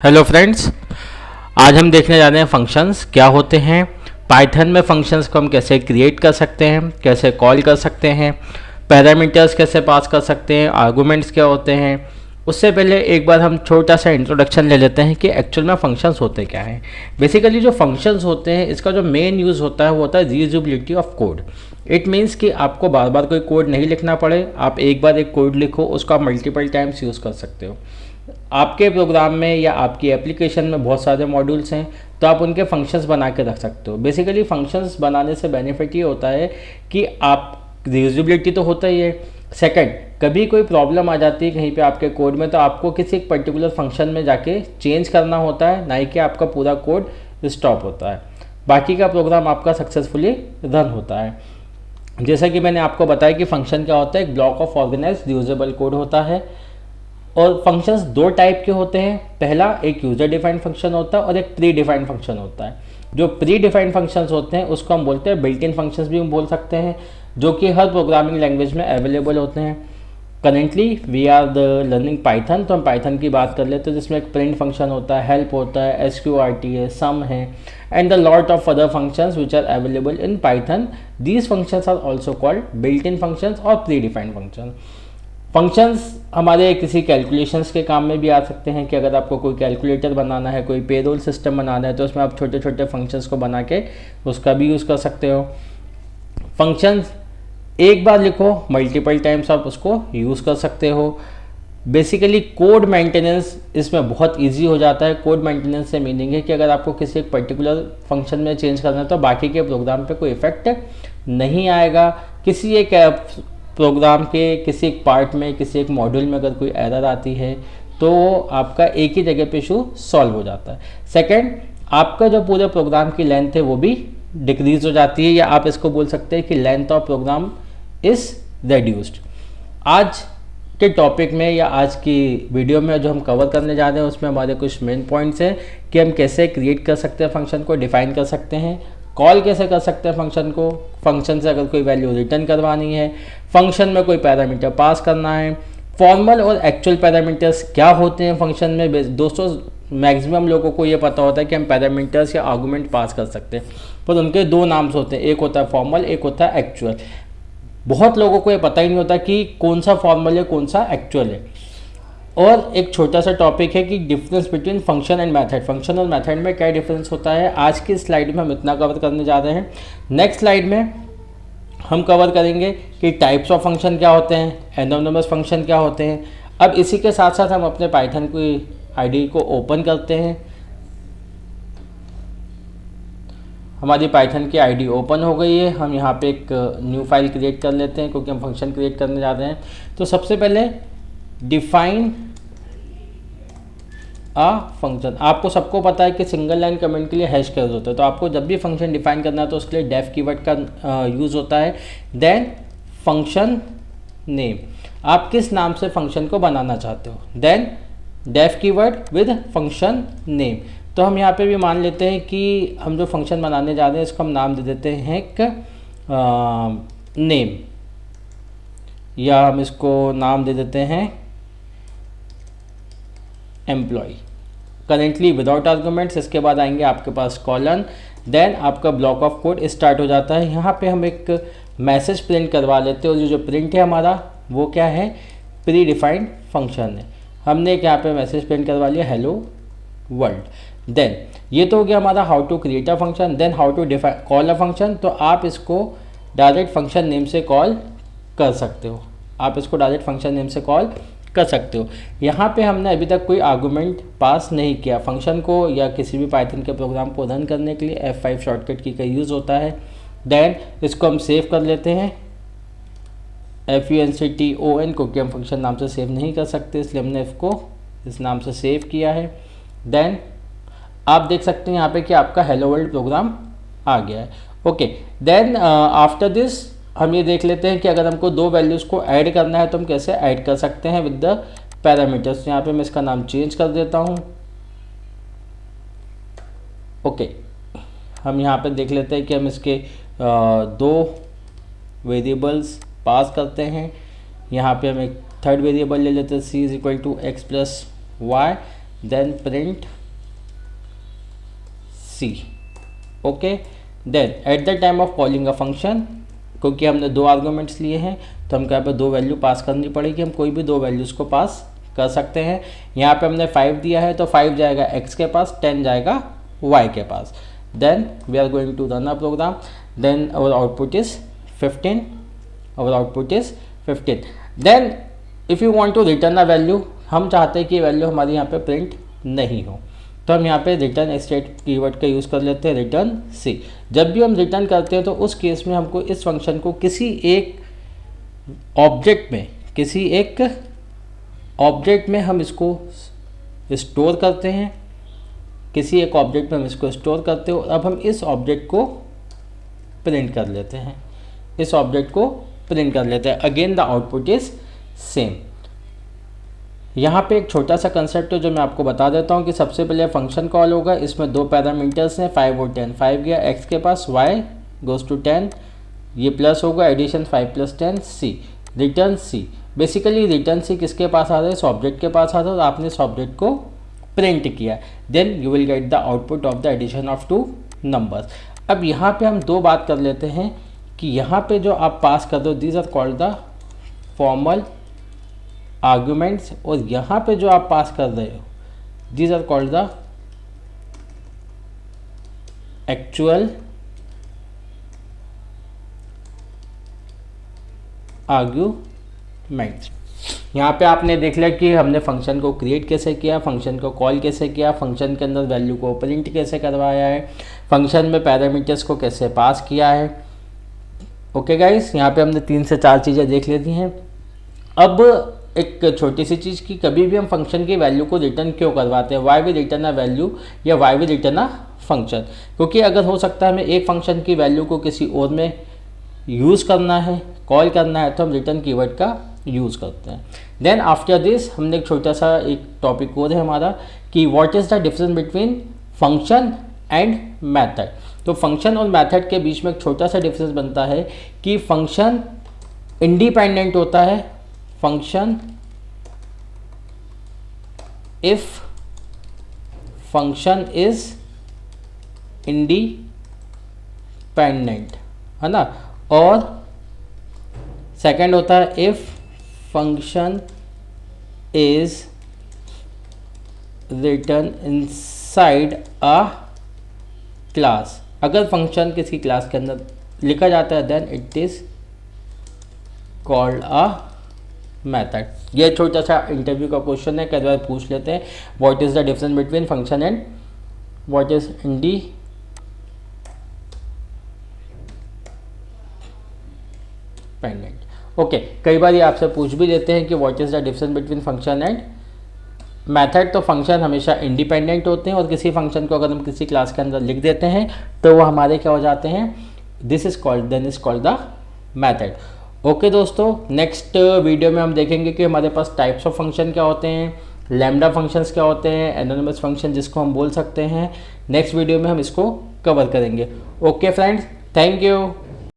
Hello friends, आज हम देखने जा रहे हैं फंक्शंस क्या होते हैं। पाइथन में फंक्शंस को हम कैसे क्रिएट कर सकते हैं, कैसे कॉल कर सकते हैं, पैरामीटर्स कैसे पास कर सकते हैं, आर्गुमेंट्स क्या होते हैं। उससे पहले एक बार हम छोटा सा इंट्रोडक्शन ले लेते हैं कि एक्चुअल में फंक्शंस होते क्या हैं। बेसिकली जो फंक्शंस होते हैं इसका जो मेन यूज़ होता है वो होता है reusability of code. It means कि आपको बार बार कोई कोड नहीं लिखना पड़े, आप एक बार एक कोड लिखो, उसको आप मल्टीपल टाइम्स यूज़ कर सकते हो। आपके प्रोग्राम में या आपकी एप्लीकेशन में बहुत सारे मॉड्यूल्स हैं तो आप उनके फंक्शंस बना के रख सकते हो। बेसिकली फंक्शंस बनाने से बेनिफिट ये होता है कि आप रीयूजेबिलिटी तो होता ही है, सेकंड कभी कोई प्रॉब्लम आ जाती है कहीं पे आपके कोड में तो आपको किसी एक पर्टिकुलर फंक्शन में जाके चेंज करना होता है, ना ही कि आपका पूरा कोड स्टॉप होता है, बाकी का प्रोग्राम आपका सक्सेसफुली रन होता है। जैसा कि मैंने आपको बताया कि फंक्शन क्या होता है, एक block of organised reusable code होता है। और फंक्शंस दो टाइप के होते हैं, पहला एक यूजर डिफाइंड फंक्शन होता है और एक प्री डिफाइंड फंक्शन होता है। जो प्री डिफाइंड फंक्शंस होते हैं उसको हम बोलते हैं बिल्ट इन फंक्शंस भी हम बोल सकते हैं, जो कि हर प्रोग्रामिंग लैंग्वेज में अवेलेबल होते हैं। Currently we are the learning Python, तो हम पाइथन की बात कर लेते हैं जिसमें एक प्रिंट फंक्शन होता है, हेल्प होता है, एसक्यूआरटी है, सम है, and the lot of other functions which are available in Python. These functions are also called built in functions और प्री डिफाइंड फंक्शन। फंक्शंस हमारे किसी कैलकुलेशंस के काम में भी आ सकते हैं कि अगर आपको कोई कैलकुलेटर बनाना है, कोई पेरोल सिस्टम बनाना है तो उसमें आप छोटे छोटे फंक्शंस को बना के उसका भी यूज़ कर सकते हो। फंक्शंस एक बार लिखो, मल्टीपल टाइम्स आप उसको यूज़ कर सकते हो। बेसिकली कोड मेंटेनेंस इसमें बहुत इजी हो जाता है। कोड मेंटेनेंस से मीनिंग है कि अगर आपको किसी एक पर्टिकुलर फंक्शन में चेंज करना है तो बाकी के प्रोग्राम पे कोई इफेक्ट नहीं आएगा। किसी एक प्रोग्राम के किसी एक पार्ट में, किसी एक मॉड्यूल में अगर कोई एरर आती है तो आपका एक ही जगह पे इशू सॉल्व हो जाता है। सेकंड, आपका जो पूरे प्रोग्राम की लेंथ है वो भी डिक्रीज हो जाती है, या आप इसको बोल सकते हैं कि length of program is reduced. आज के टॉपिक में या आज की वीडियो में जो हम कवर करने जा रहे हैं उसमें हमारे कुछ मेन पॉइंट्स हैं कि हम कैसे क्रिएट कर सकते हैं फंक्शन को, डिफाइन कर सकते हैं, कॉल कैसे कर सकते हैं फंक्शन को, फंक्शन से अगर कोई वैल्यू रिटर्न करवानी है, फंक्शन में कोई पैरामीटर पास करना है, फॉर्मल और एक्चुअल पैरामीटर्स क्या होते हैं फंक्शन में। दोस्तों मैक्सिमम लोगों को ये पता होता है कि हम पैरामीटर्स या आर्गुमेंट पास कर सकते हैं, पर उनके दो नाम्स होते हैं, एक होता है फॉर्मल, एक होता है एक्चुअल। बहुत लोगों को ये पता ही नहीं होता कि कौन सा फॉर्मल है कौन सा एक्चुअल है। और एक छोटा सा टॉपिक है कि difference between function and method, function और मेथड में क्या डिफरेंस होता है। आज की स्लाइड में हम इतना कवर करने जा रहे हैं। नेक्स्ट स्लाइड में हम कवर करेंगे कि टाइप्स ऑफ फंक्शन क्या होते हैं, एनोनिमस फंक्शन क्या होते हैं। अब इसी के साथ साथ हम अपने पाइथन की आईडी को ओपन करते हैं। हमारी पाइथन की आईडी ओपन हो गई है। हम यहाँ पे एक न्यू फाइल क्रिएट कर लेते हैं क्योंकि हम फंक्शन क्रिएट करने जा रहे हैं। तो सबसे पहले डिफाइन आ फंक्शन, आपको सबको पता है कि सिंगल लाइन कमेंट के लिए हैश कीवर्ड होता है, तो आपको जब भी फंक्शन डिफाइन करना है तो उसके लिए डेफ कीवर्ड का यूज़ होता है। देन फंक्शन नेम, आप किस नाम से फंक्शन को बनाना चाहते हो, then def keyword with function name. तो हम यहाँ पे भी मान लेते हैं कि हम जो फंक्शन बनाने जा रहे हैं इसको हम नाम दे देते हैं एक नेम, या हम इसको नाम दे देते हैं एम्प्लॉय। करेंटली विदाउट आर्गूमेंट्स, इसके बाद आएंगे आपके पास कॉलन, देन आपका ब्लॉक ऑफ कोड स्टार्ट हो जाता है। यहाँ पे हम एक मैसेज प्रिंट करवा लेते हैं और जो प्रिंट है हमारा वो क्या है, प्री डिफाइंड फंक्शन है। हमने एक यहाँ पे मैसेज प्रिंट करवा लिया, हेलो वर्ल्ड। देन ये तो हो गया हमारा how to create a function. Then how to define call a function, तो आप इसको डायरेक्ट फंक्शन नेम से कॉल कर सकते हो, आप इसको डायरेक्ट फंक्शन नेम से कॉल कर सकते हो। यहाँ पे हमने अभी तक कोई आर्गुमेंट पास नहीं किया फंक्शन को या किसी भी पाइथन के प्रोग्राम को रन करने के लिए F5 शॉर्टकट की का यूज़ होता है। देन इसको हम सेव कर लेते हैं FUNCTON, क्योंकि हम फंक्शन नाम से सेव नहीं कर सकते इसलिए हमने इसको इस नाम से सेव किया है। देन आप देख सकते हैं यहाँ पे कि आपका हेलो वर्ल्ड प्रोग्राम आ गया है। ओके, देन आफ्टर दिस हम ये देख लेते हैं कि अगर हमको दो वैल्यूज़ को ऐड करना है तो हम कैसे ऐड कर सकते हैं विद द पैरामीटर्स। यहाँ पे मैं इसका नाम चेंज कर देता हूँ। ओके, हम यहाँ पे देख लेते हैं कि हम इसके दो वेरिएबल्स पास करते हैं। यहाँ पे हम एक थर्ड वेरिएबल ले लेते हैं, c = x + y। Then print c. Okay, then at the time of calling a function, क्योंकि हमने 2 आर्गूमेंट्स लिए हैं तो हमको यहाँ पे 2 वैल्यू पास करनी पड़ेगी। हम कोई भी 2 वैल्यूज़ को पास कर सकते हैं। यहाँ पे हमने 5 दिया है तो 5 जाएगा x के पास, 10 जाएगा y के पास। Then we are going to run a program, then our output is 15, our output is 15। Then if you want to return a value, हम चाहते हैं कि वैल्यू हमारी यहाँ पे प्रिंट नहीं हो, तो हम यहाँ पे रिटर्न स्टेट कीवर्ड का यूज़ कर लेते हैं, रिटर्न सी। जब भी हम रिटर्न करते हैं तो उस केस में हमको इस फंक्शन को किसी एक ऑब्जेक्ट में, किसी एक ऑब्जेक्ट में हम इसको स्टोर करते हैं, किसी एक ऑब्जेक्ट में हम इसको स्टोर करते हो। अब हम इस ऑब्जेक्ट को प्रिंट कर लेते हैं, इस ऑब्जेक्ट को प्रिंट कर लेते हैं। Again the output is same. यहाँ पे एक छोटा सा कंसेप्ट है जो मैं आपको बता देता हूँ कि सबसे पहले फंक्शन कॉल होगा, इसमें 2 पैरामीटर्स हैं 5 और 10। 5 गया x के पास, y गोज़ टू 10, ये प्लस होगा, addition 5 + 10 c, return c। Basically return c किसके पास आ रहा है, इस ऑब्जेक्ट के पास आ रहा है और आपने इस ऑब्जेक्ट को प्रिंट किया, then you will get the output of the addition of 2 numbers. अब यहाँ पे हम 2 बात कर लेते हैं कि यहाँ पे जो आप पास कर दो, these are called the formal arguments, और यहाँ पे जो आप पास कर रहे हो, these are called the actual arguments. यहाँ पे आपने देख लिया कि हमने फंक्शन को क्रिएट कैसे किया, फंक्शन को कॉल कैसे किया, फंक्शन के अंदर वैल्यू को प्रिंट कैसे करवाया है, फंक्शन में पैरामीटर्स को कैसे पास किया है। ओके गाइस, यहाँ पे हमने 3 से 4 चीज़ें देख लेती हैं। अब एक छोटी सी चीज़ कि कभी भी हम फंक्शन की वैल्यू को रिटर्न क्यों करवाते हैं, why we return a value या why we return a function, क्योंकि अगर हो सकता है हमें एक फंक्शन की वैल्यू को किसी और में यूज़ करना है, कॉल करना है, तो हम रिटर्न कीवर्ड का यूज़ करते हैं। देन आफ्टर दिस हमने एक छोटा सा एक टॉपिक और है हमारा कि what is the difference between function and method. तो फंक्शन और मेथड के बीच में एक छोटा सा डिफरेंस बनता है कि फंक्शन इंडिपेंडेंट होता है, function if function is independent, है ना, और सेकंड होता है if function is return inside a class. अगर फंक्शन किसी क्लास के अंदर लिखा जाता है then it is called a method. ये छोटा सा इंटरव्यू का क्वेश्चन है, कई बार पूछ लेते हैं what is the difference between function and what is independent. Okay, कई बार ये आपसे पूछ भी देते हैं कि what is the difference between function and method. तो फंक्शन हमेशा इंडिपेंडेंट होते हैं और किसी फंक्शन को अगर हम किसी क्लास के अंदर लिख देते हैं तो वो हमारे क्या हो जाते हैं, this is called then is called the method. Okay दोस्तों, नेक्स्ट वीडियो में हम देखेंगे कि हमारे पास टाइप्स ऑफ फंक्शन क्या होते हैं, लैम्डा फंक्शंस क्या होते हैं, एनोनिमस फंक्शन जिसको हम बोल सकते हैं। नेक्स्ट वीडियो में हम इसको कवर करेंगे। Okay friends, thank you.